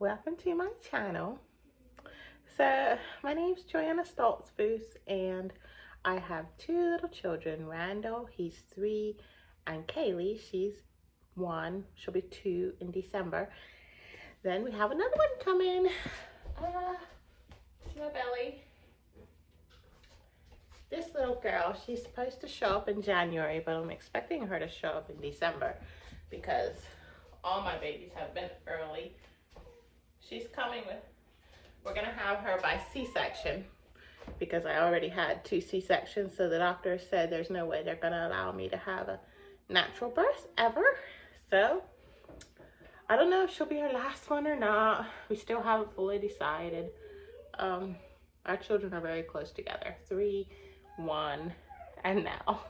Welcome to my channel. So my name is Joanna Stoltzfus and I have two little children. Randall, he's 3, and Kaylee, she's 1. She'll be 2 in December. Then we have another one coming. See my belly. This little girl, she's supposed to show up in January, but I'm expecting her to show up in December because all my babies have been early. She's coming with, we're gonna have her by C-section because I already had 2 C-sections, so the doctor said there's no way they're gonna allow me to have a natural birth ever. So I don't know if she'll be our last one or not. We still haven't fully decided. Our children are very close together, 3, 1, and now.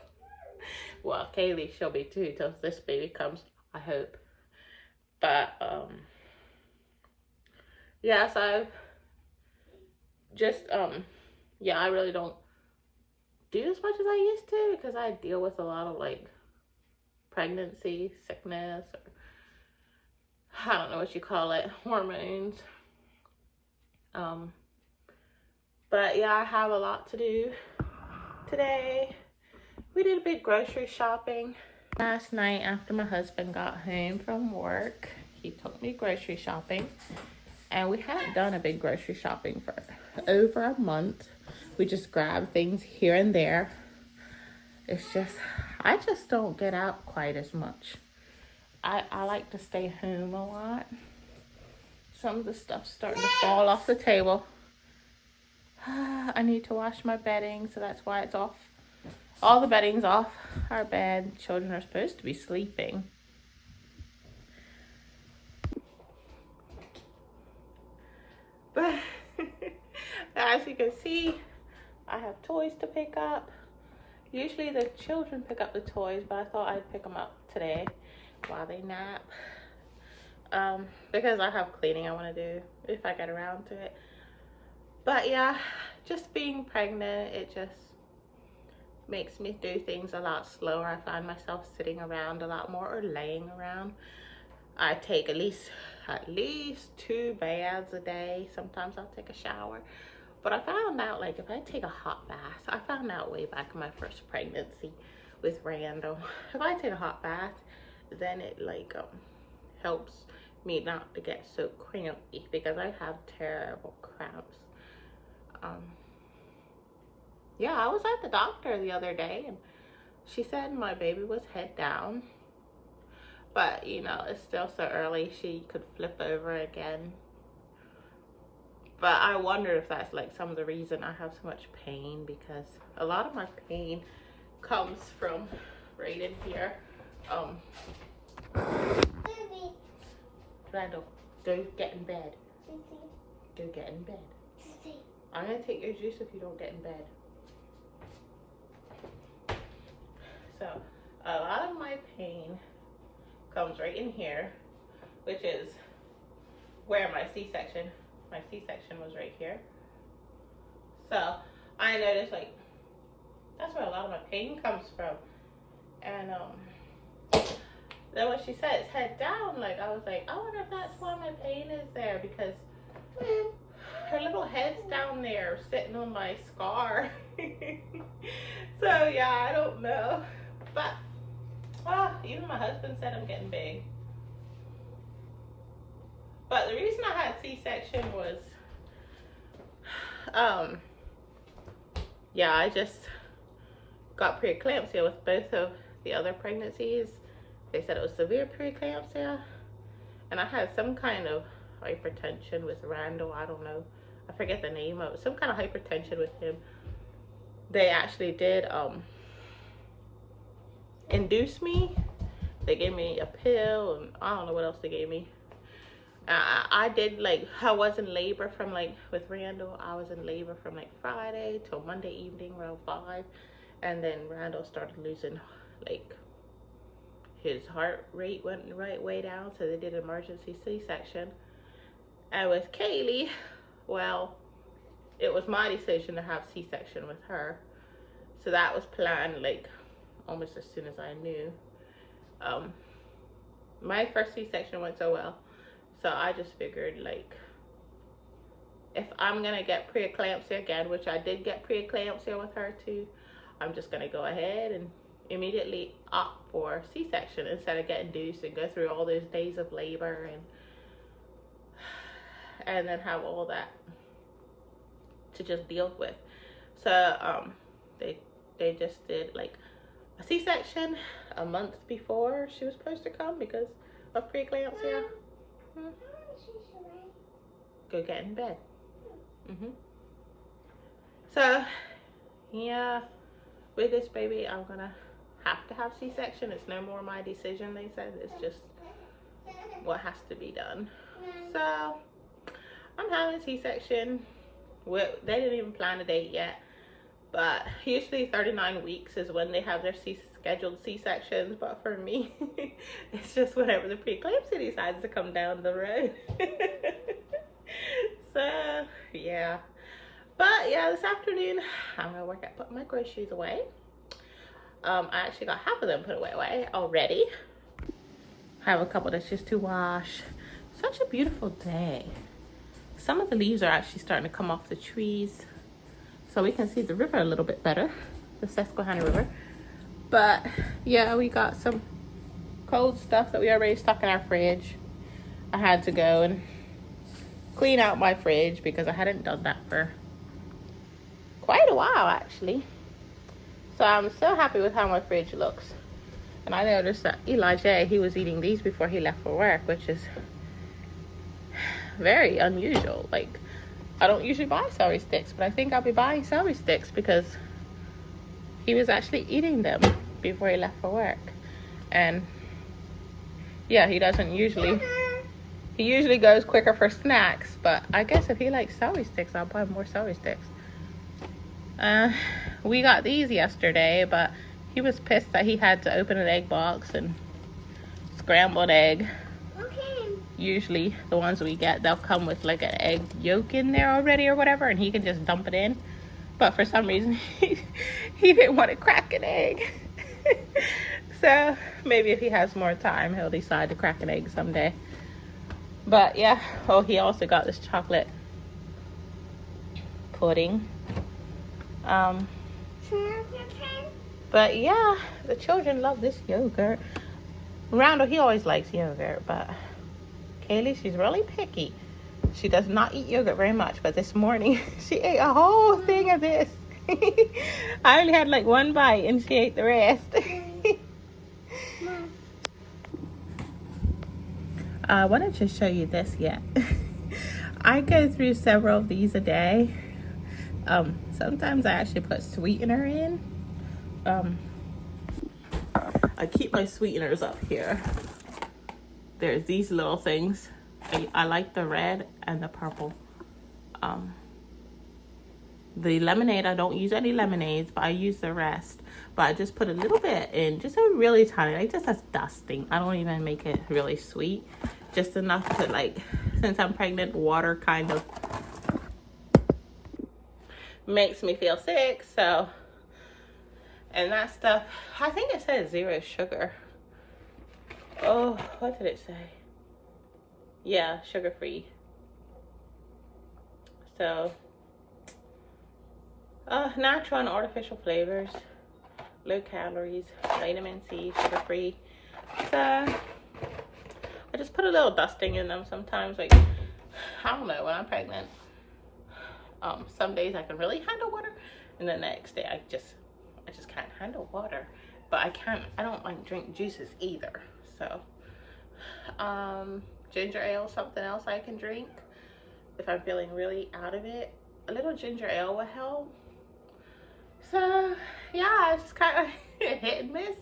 Well, Kaylee, she'll be 2 till this baby comes, I hope. But yes, I've just yeah, I really don't do as much as I used to because I deal with a lot of like pregnancy sickness, or I don't know what you call it, hormones. But yeah, I have a lot to do today. We did a big grocery shopping last night after my husband got home from work. He took me grocery shopping, and we hadn't done a big grocery shopping for over a month. We just grabbed things here and there. It's just, I just don't get out quite as much. I like to stay home a lot. Some of the stuff's starting to fall off the table. I need to wash my bedding, so that's why it's off. All the bedding's off our bed. Children are supposed to be sleeping. But as you can see, I have toys to pick up. Usually the children pick up the toys, but I thought I'd pick them up today while they nap. Because I have cleaning I want to do if I get around to it. But yeah, just being pregnant, it just makes me do things a lot slower. I find myself sitting around a lot more or laying around. I take at least 2 baths a day. Sometimes I'll take a shower. But I found out, like, if I take a hot bath, I found out way back in my first pregnancy with Randall, if I take a hot bath, then it like helps me not to get so crampy because I have terrible cramps. Yeah, I was at the doctor the other day and she said my baby was head down, but you know, it's still so early, she could flip over again. But I wonder if that's like some of the reason I have so much pain, because a lot of my pain comes from right in here. Randall, go get in bed. Go get in bed. I'm gonna take your juice if you don't get in bed. So a lot of my pain comes right in here, which is where my C-section was right here. So I noticed like that's where a lot of my pain comes from. And then when she said it's head down, like I was like, I wonder if that's why my pain is there, because her little head's down there sitting on my scar. So yeah, I don't know. But even my husband said I'm getting big. But the reason I had C-section was, yeah, I just got preeclampsia with both of the other pregnancies. They said it was severe preeclampsia. And I had some kind of hypertension with Randall. I don't know. I forget the name of it. Some kind of hypertension with him. They actually did induce me. They gave me a pill and I don't know what else they gave me. I did like, I was in labor from like, with Randall, I was in labor from like Friday till Monday evening around 5. And then Randall started losing, like, his heart rate went right way down. So they did an emergency C-section. And with Kaylee, well, it was my decision to have C-section with her. So that was planned like almost as soon as I knew. My first C-section went so well. So I just figured, like, if I'm gonna get preeclampsia again, which I did get preeclampsia with her too, I'm just gonna go ahead and immediately opt for C-section instead of getting induced and go through all those days of labor and then have all that to just deal with. So they just did like a C-section a month before she was supposed to come because of preeclampsia. Go get in bed. So yeah, with this baby I'm gonna have to have C-section. It's no more my decision, they said. It's just what has to be done. So I'm having C-section. They didn't even plan a date yet, but usually 39 weeks is when they have their scheduled C-sections. But for me, it's just whenever the preeclampsia decides to come down the road. So yeah, but yeah, this afternoon I'm gonna work at putting my groceries away. I actually got half of them put away already. I have a couple that's just to wash. Such a beautiful day. Some of the leaves are actually starting to come off the trees, so we can see the river a little bit better, the Susquehanna River. But yeah, we got some cold stuff that we already stuck in our fridge. I had to go and clean out my fridge because I hadn't done that for quite a while actually. So I'm so happy with how my fridge looks. And I noticed that Eli J, he was eating these before he left for work, which is very unusual. Like, I don't usually buy celery sticks, but I think I'll be buying celery sticks because he was actually eating them before he left for work. And yeah, he usually goes quicker for snacks, but I guess if he likes celery sticks, I'll buy more celery sticks. We got these yesterday, but he was pissed that he had to open an egg box and scrambled egg. Usually the ones we get, they'll come with like an egg yolk in there already or whatever, and he can just dump it in. But for some reason he didn't want to crack an egg. So maybe if he has more time, he'll decide to crack an egg someday. But yeah, oh, he also got this chocolate pudding. But yeah, the children love this yogurt. Randall, he always likes yogurt, but Kaylee, she's really picky. She does not eat yogurt very much, but this morning she ate a whole thing of this. I only had like one bite and she ate the rest. I wanted to show you this yet. I go through several of these a day. Sometimes I actually put sweetener in. I keep my sweeteners up here. There's these little things. I like the red and the purple. The lemonade, I don't use any lemonades, but I use the rest. But I just put a little bit in, just a really tiny, like just as dusting. I don't even make it really sweet. Just enough to, like, since I'm pregnant, water kind of makes me feel sick. So, and that stuff, I think it says 0 sugar. Oh, what did it say? Yeah, sugar-free. So, natural and artificial flavors, low calories, vitamin C, sugar-free. So, I just put a little dusting in them sometimes. Like, I don't know, when I'm pregnant, some days I can really handle water, and the next day I just can't handle water. But I don't like drink juices either. So, ginger ale, something else I can drink if I'm feeling really out of it. A little ginger ale will help. So yeah, it's just kind of hit and miss.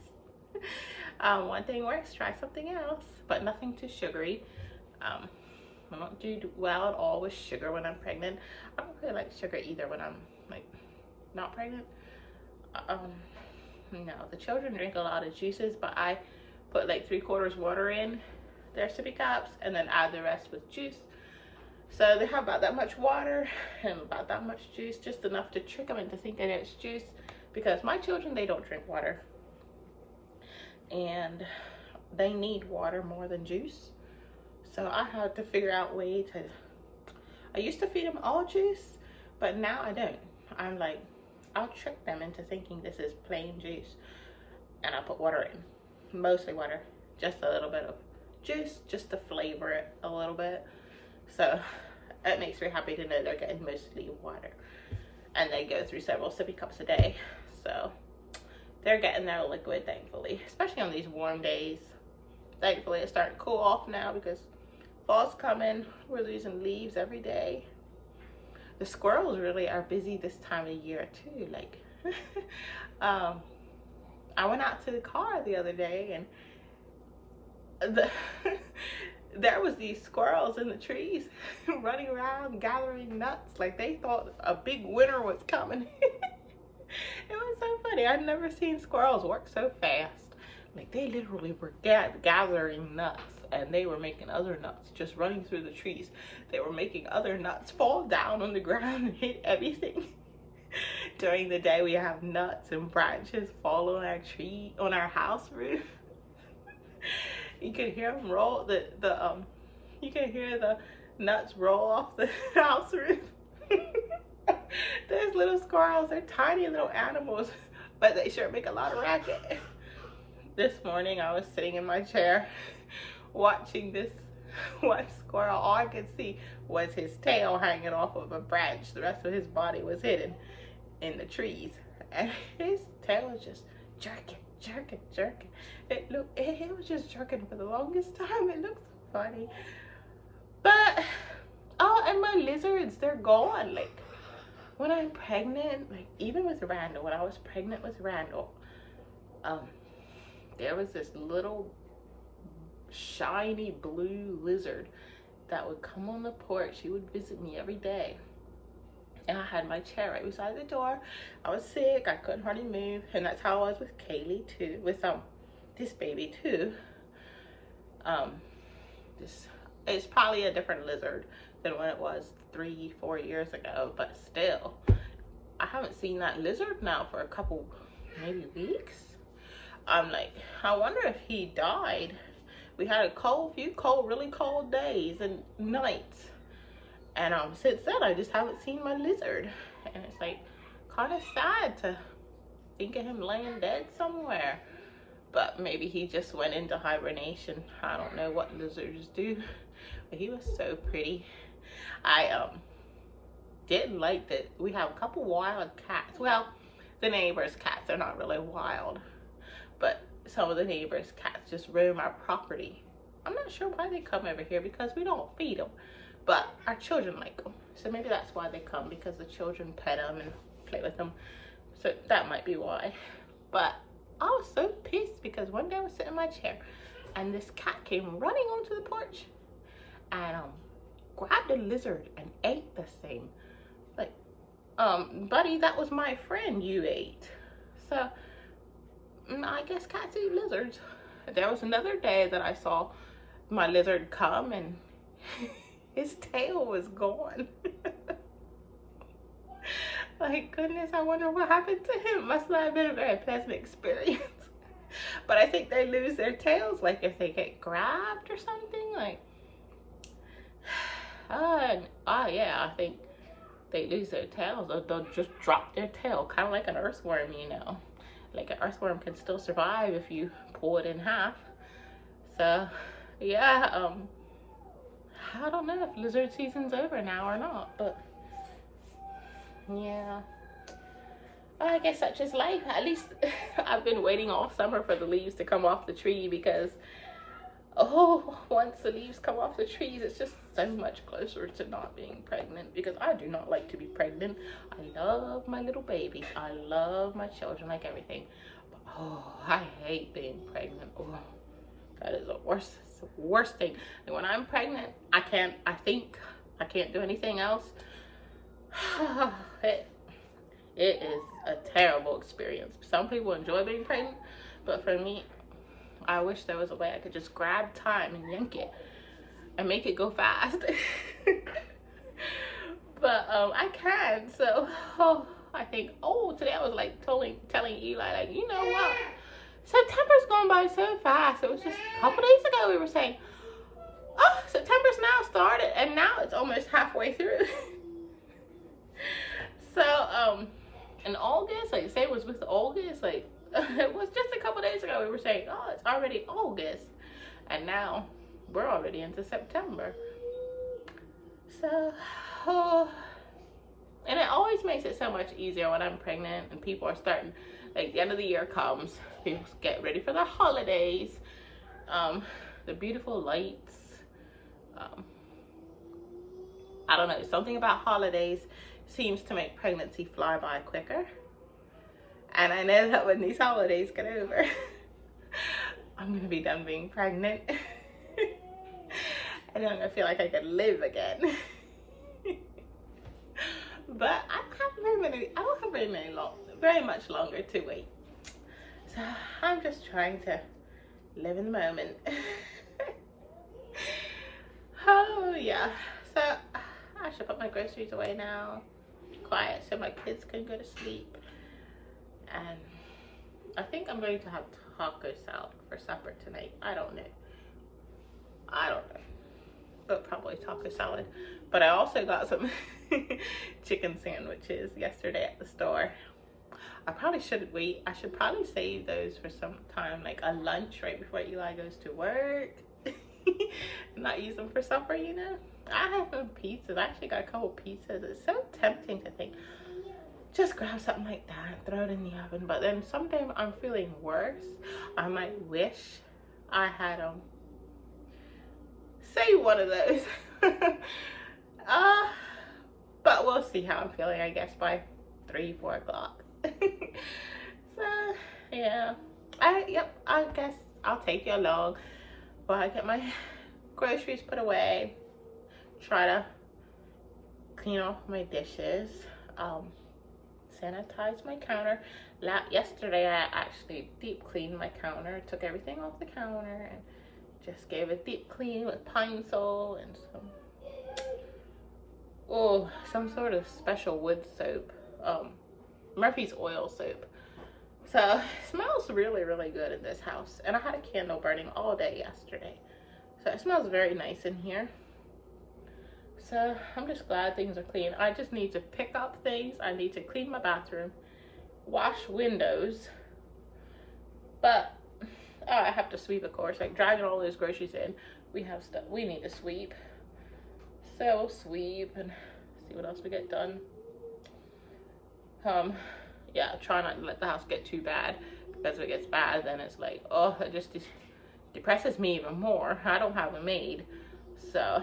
One thing works, try something else, but nothing too sugary. I don't do well at all with sugar when I'm pregnant. I don't really like sugar either when I'm like not pregnant. No, the children drink a lot of juices, but I put like 3/4 water in their sippy cups and then add the rest with juice. So they have about that much water and about that much juice, just enough to trick them into thinking it's juice, because my children, they don't drink water. And they need water more than juice. So I had to figure out a way to, I used to feed them all juice, but now I don't. I'm like, I'll trick them into thinking this is plain juice, and I put water in, mostly water, just a little bit of juice, just to flavor it a little bit. So it makes me happy to know they're getting mostly water, and they go through several sippy cups a day. So they're getting their liquid, thankfully, especially on these warm days. Thankfully, it's starting to cool off now because fall's coming. We're losing leaves every day. The squirrels really are busy this time of year too. Like, I went out to the car the other day, and there was these squirrels in the trees running around gathering nuts like they thought a big winter was coming. It was so funny. I'd never seen squirrels work so fast. Like, they literally were gathering nuts, and they were making other nuts just running through the trees. They were making other nuts fall down on the ground and hit everything. During the day, we have nuts and branches fall on our tree, on our house roof. You can hear them roll, you can hear the nuts roll off the house roof. There's little squirrels. They're tiny little animals, but they sure make a lot of racket. This morning I was sitting in my chair watching this one squirrel. All I could see was his tail hanging off of a branch. The rest of his body was hidden in the trees, and his tail was just jerking. It was just jerking for the longest time. It looked so funny. But oh, and my lizards, they're gone. Like, when I'm pregnant, like even with Randall, when I was pregnant with Randall, there was this little shiny blue lizard that would come on the porch. He would visit me every day, and I had my chair right beside the door. I was sick, I couldn't hardly move, and that's how I was with Kaylee too, with this baby too. This is probably a different lizard than when it was 3-4 years ago, but still, I haven't seen that lizard now for a couple, maybe weeks. I'm like, I wonder if he died. We had a few really cold days and nights, and since then I just haven't seen my lizard, and it's like kind of sad to think of him laying dead somewhere. But maybe he just went into hibernation. I don't know what lizards do, but he was so pretty. I didn't like that we have a couple wild cats. Well, the neighbors' cats are not really wild, but some of the neighbors' cats just roam our property. I'm not sure why they come over here, because we don't feed them, but our children like them. So maybe that's why they come, because the children pet them and play with them. So that might be why. But I was so pissed because one day I was sitting in my chair and this cat came running onto the porch and grabbed a lizard and ate the thing. Like, buddy, that was my friend you ate. So I guess cats eat lizards. There was another day that I saw my lizard come and his tail was gone. Like, goodness, I wonder what happened to him. Must not have been a very pleasant experience. But I think they lose their tails, like if they get grabbed or something. Like, yeah, I think they lose their tails, or they'll just drop their tail, kind of like an earthworm, you know. Like, an earthworm can still survive if you pull it in half. So yeah, I don't know if lizard season's over now or not, but yeah, I guess that's just life. At least I've been waiting all summer for the leaves to come off the tree, because once the leaves come off the trees, it's just so much closer to not being pregnant, because I do not like to be pregnant. I love my little babies. I love my children like everything. But I hate being pregnant. That is the worst thing. And when I'm pregnant, I can't do anything else. It is a terrible experience. Some people enjoy being pregnant, but for me, I wish there was a way I could just grab time and yank it and make it go fast. But I can. So I think, today I was like telling Eli, like, you know what, September's gone by so fast. It was just a couple days ago we were saying, Oh, September's now started and now it's almost halfway through. So, in August, like say it was with August, like it was just a couple days ago we were saying, oh, it's already August. And now we're already into September. So, oh, and it always makes it so much easier when I'm pregnant and people are starting, like the end of the year comes, people get ready for the holidays, the beautiful lights. I don't know, something about holidays seems to make pregnancy fly by quicker. And I know that when these holidays get over, I'm gonna be done being pregnant. And I'm gonna feel like I could live again. But I don't have very much longer to wait. So I'm just trying to live in the moment. Oh yeah. So I should put my groceries away now. Quiet so my kids can go to sleep. And I think I'm going to have taco salad for supper tonight. I don't know. But probably taco salad. But I also got some chicken sandwiches yesterday at the store. I probably shouldn't wait. I should probably save those for some time, like a lunch right before Eli goes to work. Not use them for supper, you know. I have some pizzas. I actually got a couple pizzas. It's so tempting to think, just grab something like that, throw it in the oven. But then someday I'm feeling worse. I might wish I had say one of those. But we'll see how I'm feeling, I guess, by 3-4 o'clock. So yeah, I guess I'll take you along while I get my groceries put away, try to clean off my dishes, sanitize my counter. Yesterday I actually deep cleaned my counter, took everything off the counter and just gave a deep clean with Pine Sol and some sort of special wood soap, Murphy's oil soap. So it smells really, really good in this house. And I had a candle burning all day yesterday. So it smells very nice in here. So I'm just glad things are clean. I just need to pick up things. I need to clean my bathroom, wash windows. But I have to sweep, of course. Like dragging all those groceries in, we have stuff we need to sweep. So we'll sweep and see what else we get done. Yeah, try not to let the house get too bad, because if it gets bad, then it's like, oh, it just depresses me even more. I don't have a maid, so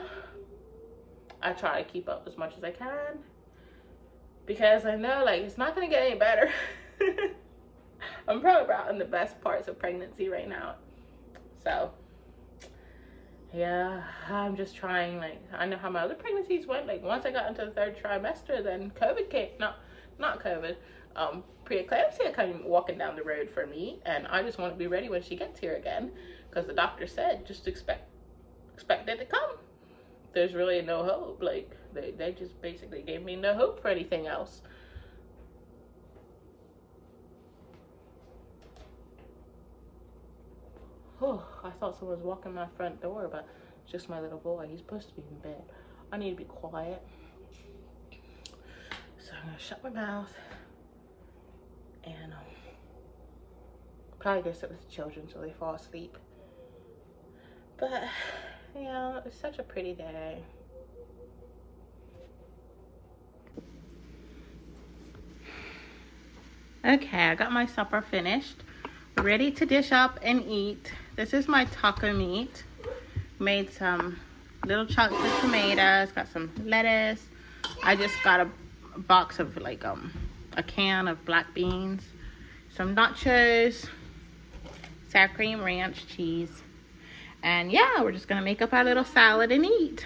I try to keep up as much as I can, because I know, like, it's not gonna get any better. I'm probably about in the best parts of pregnancy right now. So yeah, I'm just trying. Like, I know how my other pregnancies went. Like, once I got into the 3rd trimester, then COVID came. Not COVID. Preeclampsia came walking down the road for me, and I just want to be ready when she gets here again, because the doctor said just expect it to come. There's really no hope. Like, they just basically gave me no hope for anything else. Oh, I thought someone was walking my front door, but it's just my little boy. He's supposed to be in bed. I need to be quiet. So I'm gonna shut my mouth and probably go sit with the children so they fall asleep. But yeah, it's such a pretty day. Okay, I got my supper finished, ready to dish up and eat. This is my taco meat. Made some little chunks of tomatoes, got some lettuce. I just got a box of like a can of black beans, some nachos, sour cream, ranch, cheese, and yeah, we're just gonna make up our little salad and eat.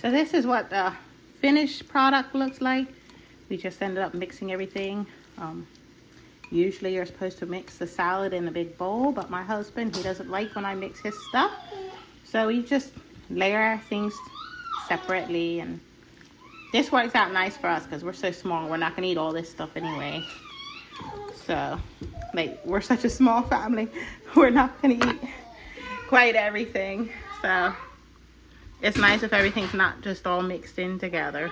So this is what the finished product looks like. We just ended up mixing everything. Usually you're supposed to mix the salad in a big bowl, but my husband, he doesn't like when I mix his stuff. So we just layer things separately, and this works out nice for us because we're so small. We're not gonna eat all this stuff anyway. So, like, we're such a small family. We're not gonna eat quite everything. So it's nice if everything's not just all mixed in together.